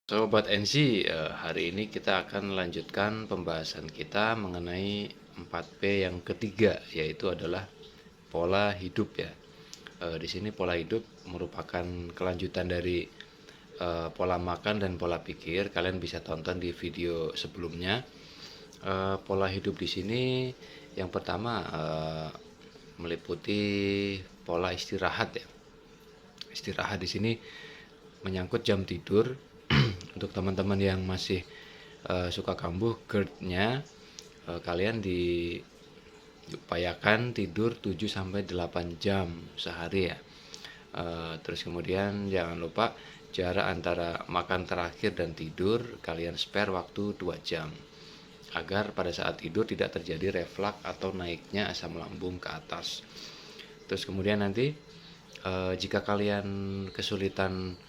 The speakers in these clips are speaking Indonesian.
Sobat NC, hari ini kita akan melanjutkan pembahasan kita mengenai 4P yang ketiga, yaitu adalah pola hidup ya. Di sini pola hidup merupakan kelanjutan dari pola makan dan pola pikir. Kalian bisa tonton di video sebelumnya. Pola hidup di sini yang pertama meliputi pola istirahat ya. Istirahat di sini menyangkut jam tidur. Untuk teman-teman yang masih suka kambuh GERD-nya, kalian diupayakan tidur 7-8 jam sehari ya. Terus kemudian jangan lupa jarak antara makan terakhir dan tidur kalian spare waktu 2 jam agar pada saat tidur tidak terjadi refleks atau naiknya asam lambung ke atas. Terus kemudian nanti jika kalian kesulitan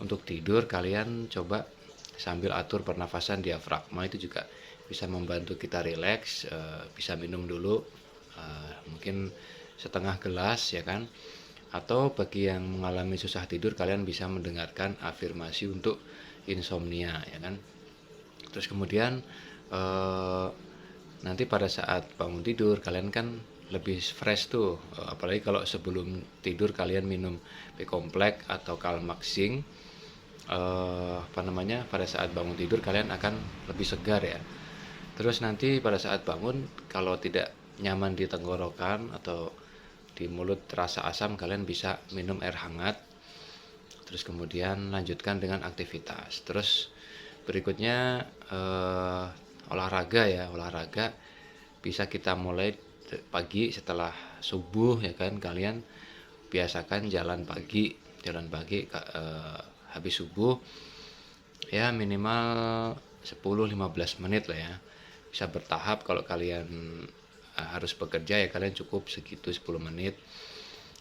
untuk tidur, kalian coba sambil atur pernafasan diafragma, itu juga bisa membantu kita rileks. Bisa minum dulu mungkin setengah gelas ya kan, atau bagi yang mengalami susah tidur, kalian bisa mendengarkan afirmasi untuk insomnia ya kan. Terus kemudian nanti pada saat bangun tidur kalian kan lebih fresh tuh, apalagi kalau sebelum tidur kalian minum B-kompleks atau Calmaxing, pada saat bangun tidur kalian akan lebih segar ya. Terus nanti pada saat bangun, kalau tidak nyaman di tenggorokan atau di mulut terasa asam, kalian bisa minum air hangat. Terus kemudian lanjutkan dengan aktivitas. Terus berikutnya olahraga ya. Olahraga bisa kita mulai pagi setelah subuh ya kan. Kalian biasakan jalan pagi habis subuh ya, minimal 10-15 menit lah ya. Bisa bertahap, kalau kalian harus bekerja ya kalian cukup segitu 10 menit.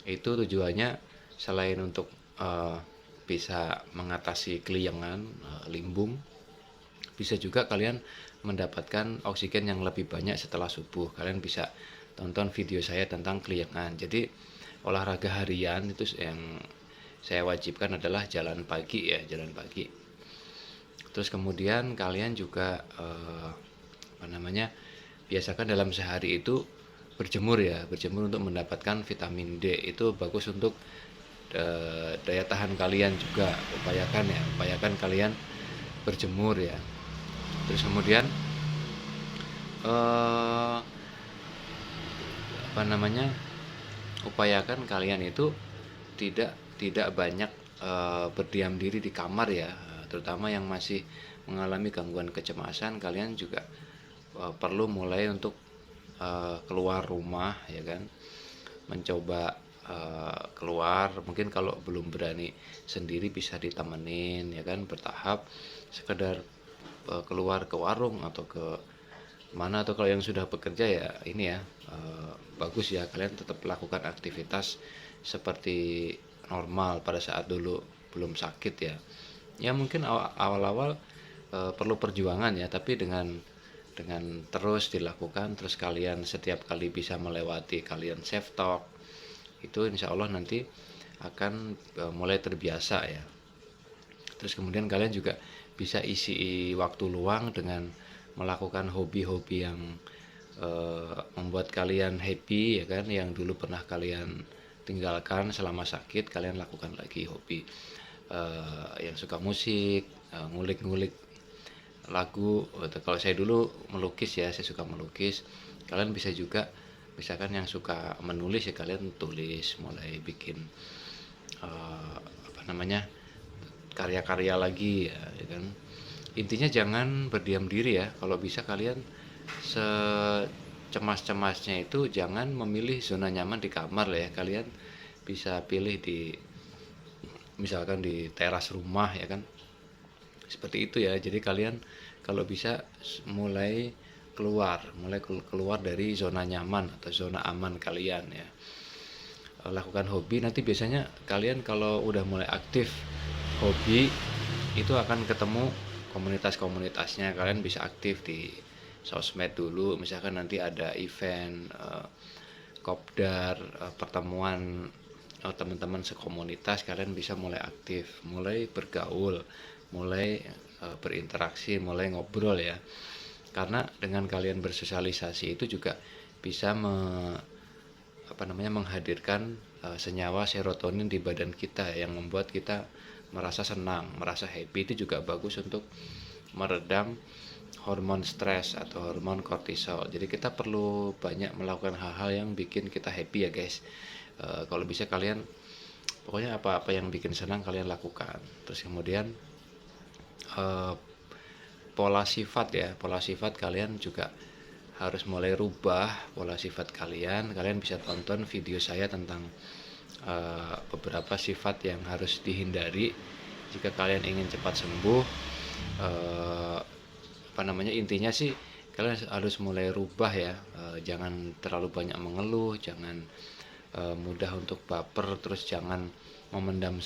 Itu tujuannya selain untuk bisa mengatasi keliengan, limbung, bisa juga kalian mendapatkan oksigen yang lebih banyak setelah subuh. Kalian bisa tonton video saya tentang keliengan. Jadi olahraga harian itu yang saya wajibkan adalah jalan pagi ya, jalan pagi. Terus kemudian kalian juga biasakan dalam sehari itu berjemur ya, berjemur untuk mendapatkan vitamin D. Itu bagus untuk daya tahan kalian juga. Upayakan kalian berjemur ya. Terus kemudian upayakan kalian itu tidak banyak berdiam diri di kamar ya, terutama yang masih mengalami gangguan kecemasan. Kalian juga perlu mulai untuk keluar rumah ya kan, mencoba keluar. Mungkin kalau belum berani sendiri bisa ditemenin ya kan, bertahap, sekedar keluar ke warung atau ke mana, atau kalau yang sudah bekerja ya ini ya, bagus ya kalian tetap lakukan aktivitas seperti normal pada saat dulu belum sakit ya. Ya mungkin awal-awal perlu perjuangan ya, tapi dengan terus dilakukan, terus kalian setiap kali bisa melewati, kalian self talk, itu insya Allah nanti akan mulai terbiasa ya. Terus kemudian kalian juga bisa isi waktu luang dengan melakukan hobi-hobi yang membuat kalian happy ya kan, yang dulu pernah kalian tinggalkan selama sakit. Kalian lakukan lagi hobi yang suka musik, ngulik-ngulik lagu. Kalau saya dulu melukis ya, saya suka melukis. Kalian bisa juga, misalkan yang suka menulis ya, kalian tulis, mulai bikin karya-karya lagi ya kan. Intinya jangan berdiam diri ya. Kalau bisa kalian secemas-cemasnya itu jangan memilih zona nyaman di kamar lah ya. Kalian bisa pilih misalkan di teras rumah ya kan, seperti itu ya. Jadi kalian kalau bisa mulai keluar dari zona nyaman atau zona aman kalian ya. Lakukan hobi. Nanti biasanya kalian kalau udah mulai aktif hobi itu akan ketemu komunitas-komunitasnya. Kalian bisa aktif di sosmed dulu, misalkan nanti ada event kopdar, pertemuan teman-teman sekomunitas, kalian bisa mulai aktif, mulai bergaul, mulai berinteraksi, mulai ngobrol ya. Karena dengan kalian bersosialisasi itu juga bisa menghadirkan senyawa serotonin di badan kita yang membuat kita merasa senang, merasa happy. Itu juga bagus untuk meredam hormon stres atau hormon kortisol. Jadi kita perlu banyak melakukan hal-hal yang bikin kita happy ya guys. Kalau bisa kalian pokoknya apa-apa yang bikin senang kalian lakukan. Terus kemudian pola sifat kalian juga harus mulai rubah pola sifat kalian. Kalian bisa tonton video saya tentang beberapa sifat yang harus dihindari jika kalian ingin cepat sembuh. Intinya sih kalian harus mulai rubah ya. Jangan terlalu banyak mengeluh, jangan mudah untuk baper, terus jangan memendam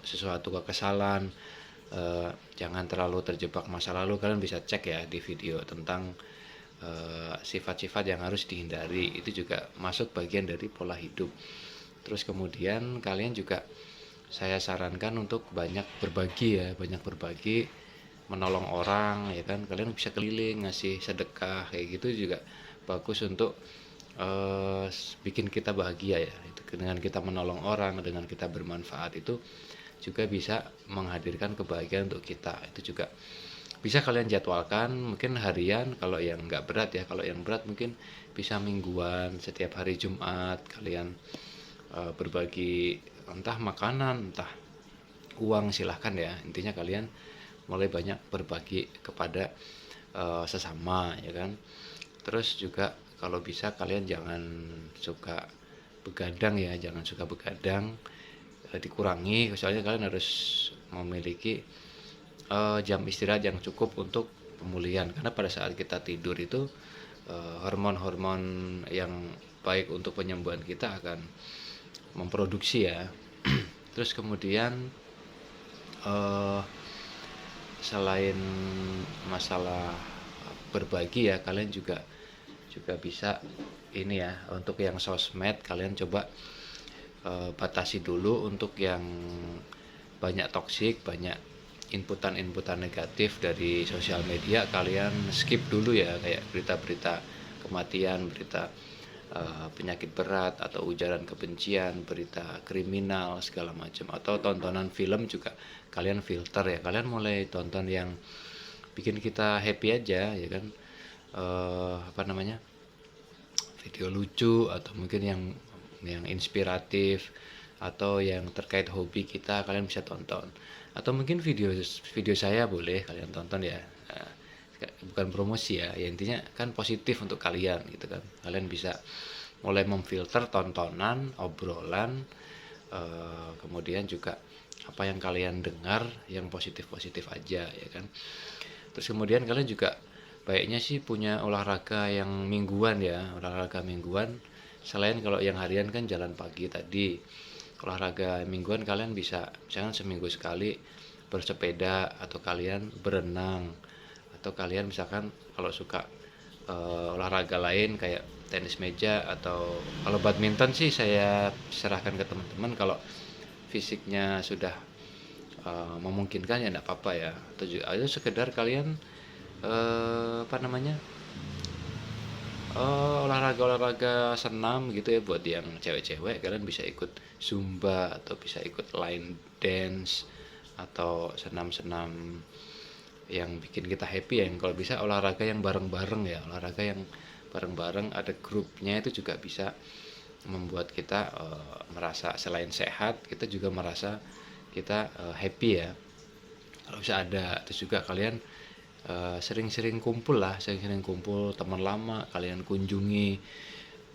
sesuatu kekesalan, jangan terlalu terjebak masa lalu. Kalian bisa cek ya di video tentang sifat-sifat yang harus dihindari. Itu juga masuk bagian dari pola hidup. Terus kemudian kalian juga saya sarankan untuk banyak berbagi, menolong orang ya kan. Kalian bisa keliling, ngasih sedekah kayak gitu juga bagus untuk bikin kita bahagia ya. Dengan kita menolong orang, dengan kita bermanfaat, itu juga bisa menghadirkan kebahagiaan untuk kita. Itu juga bisa kalian jadwalkan, mungkin harian kalau yang nggak berat ya. Kalau yang berat mungkin bisa mingguan, setiap hari Jumat kalian berbagi, entah makanan, entah uang, silahkan ya. Intinya kalian mulai banyak berbagi kepada sesama ya kan. Terus juga kalau bisa kalian jangan suka begadang ya, dikurangi. Soalnya kalian harus memiliki jam istirahat yang cukup untuk pemulihan, karena pada saat kita tidur itu hormon-hormon yang baik untuk penyembuhan kita akan memproduksi ya. Terus kemudian selain masalah berbagi ya, kalian juga bisa ini ya, untuk yang sosmed kalian coba batasi dulu. Untuk yang banyak toksik, banyak inputan negatif dari sosial media, kalian skip dulu ya, kayak berita-berita kematian, berita penyakit berat atau ujaran kebencian, berita kriminal segala macam, atau tontonan film juga kalian filter ya. Kalian mulai tonton yang bikin kita happy aja ya kan, video lucu atau mungkin yang inspiratif atau yang terkait hobi kita, kalian bisa tonton. Atau mungkin video saya boleh kalian tonton ya. Bukan promosi ya, intinya kan positif untuk kalian gitu kan. Kalian bisa mulai memfilter tontonan, obrolan, kemudian juga apa yang kalian dengar yang positif-positif aja ya kan. Terus kemudian kalian juga baiknya sih punya olahraga yang mingguan ya, selain kalau yang harian kan jalan pagi tadi. Olahraga mingguan kalian bisa misalkan seminggu sekali bersepeda, atau kalian berenang, atau kalian misalkan kalau suka olahraga lain kayak tenis meja, atau kalau badminton sih saya serahkan ke teman-teman. Kalau fisiknya sudah memungkinkan ya enggak apa-apa ya. Atau juga ayo sekedar kalian olahraga senam gitu ya. Buat yang cewek-cewek kalian bisa ikut zumba, atau bisa ikut line dance, atau senam-senam yang bikin kita happy ya. Yang kalau bisa olahraga yang bareng-bareng ya, ada grupnya, itu juga bisa membuat kita merasa selain sehat, kita juga merasa kita happy ya. Kalau bisa ada. Terus juga kalian sering-sering kumpul teman lama, kalian kunjungi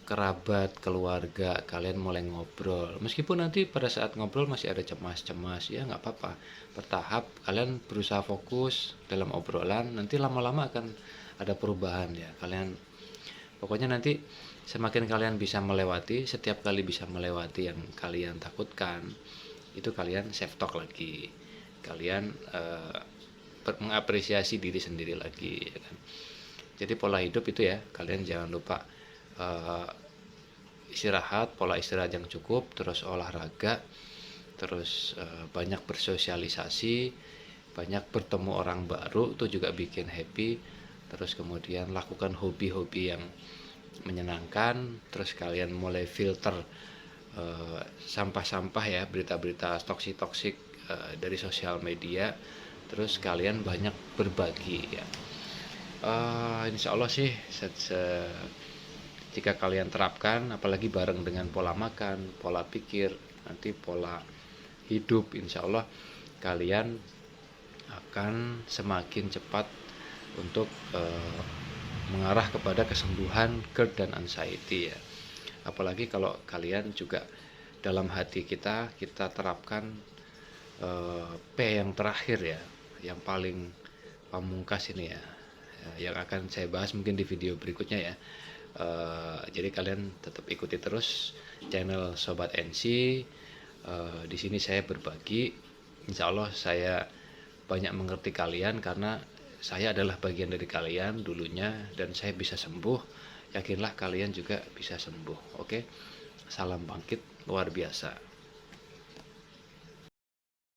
kerabat, keluarga, kalian mulai ngobrol. Meskipun nanti pada saat ngobrol masih ada cemas-cemas ya, nggak apa-apa. Bertahap kalian berusaha fokus dalam obrolan, nanti lama-lama akan ada perubahan ya. Kalian pokoknya nanti semakin kalian bisa melewati, setiap kali bisa melewati yang kalian takutkan, itu kalian self talk lagi, kalian mengapresiasi diri sendiri lagi ya kan. Jadi pola hidup itu ya, kalian jangan lupa istirahat, pola istirahat yang cukup, terus olahraga, terus banyak bersosialisasi, banyak bertemu orang baru, itu juga bikin happy. Terus kemudian lakukan hobi-hobi yang menyenangkan, terus kalian mulai filter sampah-sampah ya, berita-berita toksik-toksik dari sosial media, terus kalian banyak berbagi ya. Insya Allah sih jika kalian terapkan, apalagi bareng dengan pola makan, pola pikir, nanti pola hidup, insya Allah kalian akan semakin cepat untuk mengarah kepada kesembuhan GERD dan anxiety ya. Apalagi kalau kalian juga dalam hati kita terapkan P yang terakhir ya, yang paling pamungkas ini ya, yang akan saya bahas mungkin di video berikutnya ya. Jadi kalian tetap ikuti terus channel Sobat NC. Di sini saya berbagi, insya Allah saya banyak mengerti kalian karena saya adalah bagian dari kalian dulunya, dan saya bisa sembuh. Yakinlah kalian juga bisa sembuh. Oke, salam bangkit luar biasa.